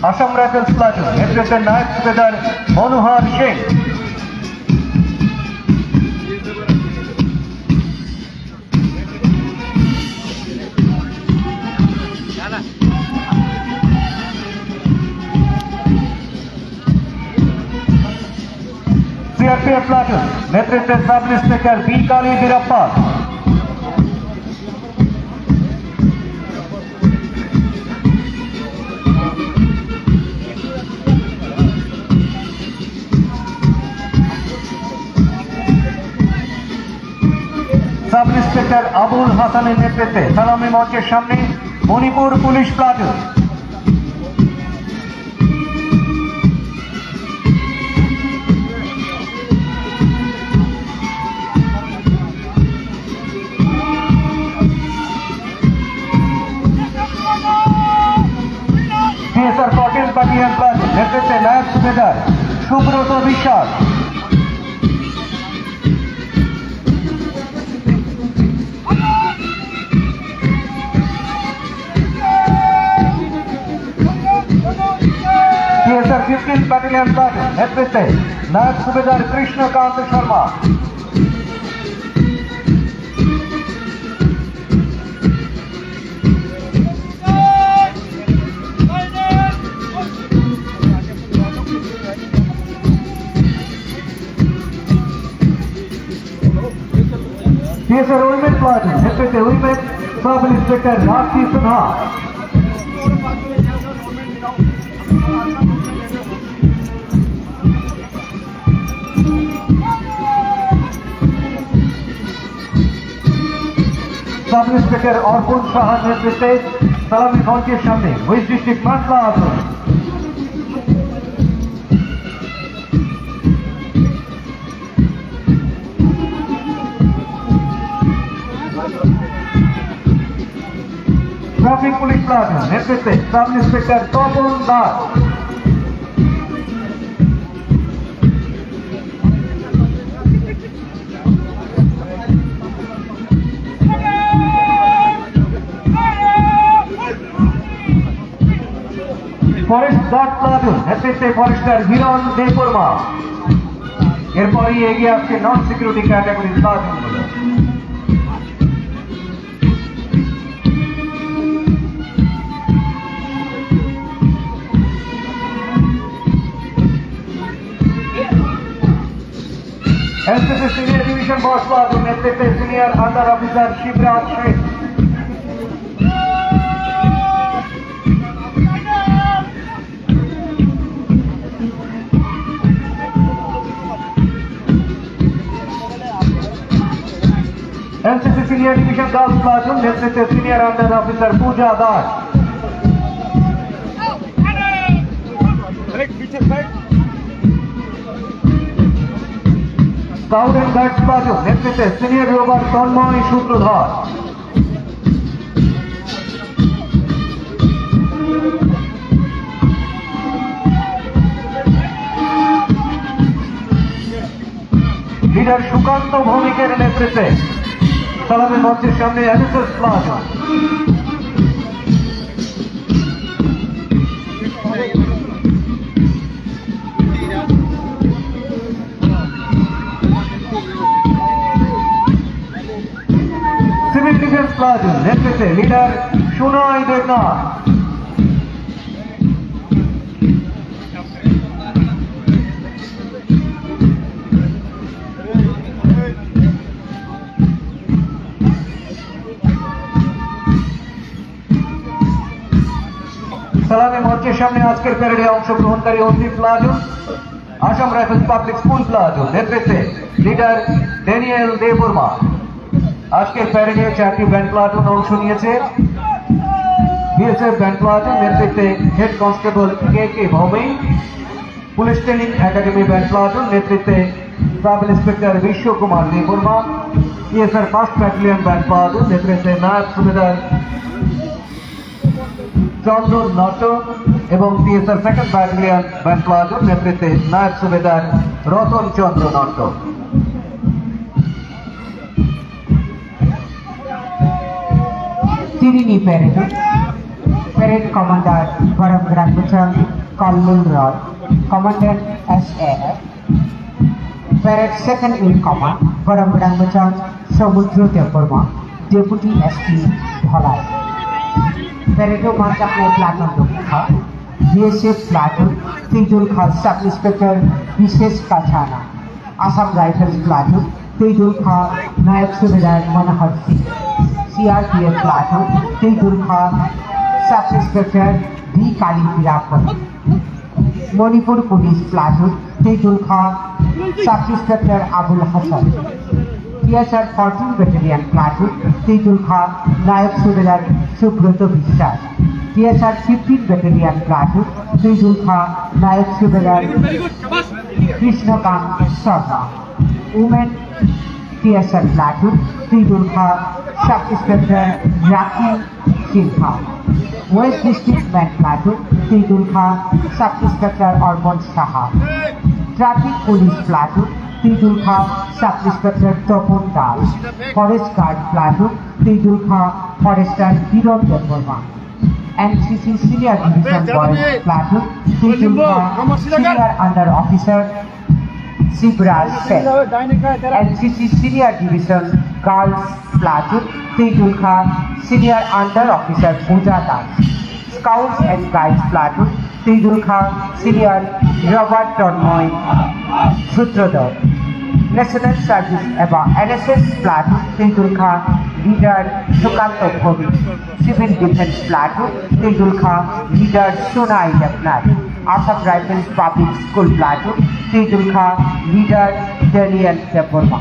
Assam rifles platoon নেতৃত্বে নায়ক সুবেদার মনোহর সিং। সিআরপিএফ প্লাটুন নেতৃত্বে sub inspector B Kali Veerappa. Sub inspector Abul হাসানের নেতৃত্বে সালামি মঞ্চের সামনে Manipur police platoon. CSR 14 battalion platoon নেতৃত্বে নায়ক সুবেদার সুব্রত বিশ্বাস। সিএসআর 15 ব্যাটালিয়ন প্লাটুন নেতৃত্বে নায়ক সুবেদার Krishnakant Sharma. CSR women platoon নেতৃত্বে women sub inspector Rakhi Sinha. Sub inspector অর্পণ সাহার নেতৃত্বে সালামি মঞ্চের সামনে হুইচ ডিস্ট্রিক্ট মাসলা আসন। ট্রাফিক পুলিশ প্লাটুন নেতৃত্বে sub inspector Tapan Das. Forest guard platoon নেতৃত্বে ফরেস্টার হিরণ দেববর্মা। এরপরই এগিয়ে আসছে নন সিকিউরিটি ক্যাটাগরি প্লাটুন গুলো। NCC senior division boys platoon नेतृत्वे senior under officer Shivraj Sheikh. NCC senior division girls platoon नेतृत्वे senior under officer Puja Das. Scout and guides platoon नेतृत्वे senior rover Tanmay Sutradhar. Leader Sukanta भौमिकेर नेतृत्वे সালামি মঞ্চের সামনে NSS platoon. Civil defence platoon নেতৃত্বে লিডার সুনয় দেবনাথ। সালামি মঞ্চের সামনে আজকের প্যারেডে অংশগ্রহণকারী অন্তিম platoon Assam rifles public school platoon নেতৃত্বে লিডার ড্যানিয়েল দেববর্মা। আজকের প্যারেডে 4টি ব্যান্ড প্লাটুন অংশ নিয়েছে। বিএসএফ ব্যান্ড প্লাটুন নেতৃত্বে head constable K K Bhowmik. Police training academy band platoon নেতৃত্বে sub inspector Bishwakumar Debbarma. CSR 5 battalion band platoon নেতৃত্বে নায়ক সুবেদার চন্দন নট এবং CSR 2nd battalion band platoon নেতৃত্বে নায়ক সুবেদার Ratan Chandra Nat. চিরিনি parade Parade Commander Varam Grandbacham Kalmul Roy, Commandant SAF. Parade Second in Command Varam Grandbacham Samudra Devarma, Deputy SP Dhalai. Parade March अपने platoon था BSF platoon तेजुल खान सब इंस्पेक्टर विशेष काछाना Assam rifles platoon तेजुल खान नायक सुबेदार मनोहर सिंह CRPF प्लाटून तेजुल खान सब इंस्पेक्टर डी काली पिरापन मणिपुर पुलिस प्लाटून तेजुल खान sub inspector Abul Hasan TSR 14 Battalion Platoon तेजुल खान नायक सुबेदार Subrata Biswas TSR 15 Battalion Platoon तेजुल खान नायक सुबेदार Krishnakant Sharma Women TSR Platoon तेजुल खान sub inspector Rakhi Sinha West District Men Platoon तेजुल खान sub inspector Arpan Saha Traffic Police Platoon तेजुल खान sub inspector Tapan Das forest guard platoon तेजुल खान फॉरेस्टर विरोध Debbarma NCC senior division boys platoon तेजुल खान senior under officer Shivraj Sen NCC senior division girls platoon तेजुल खान senior under officer Puja Das scouts and guides platoon तेजुल खान सीनियर रॉबर्ट तन्मय सूत्रधर National Service एवं NSS प्लाटून तेजुल खान लीडर सुकांत भोगी सिविल डिफेंस प्लाटून तेजुल खान leader Sonai Debnath Assam rifles public school platoon तेजुल खान लीडर डेनियल देवर्मा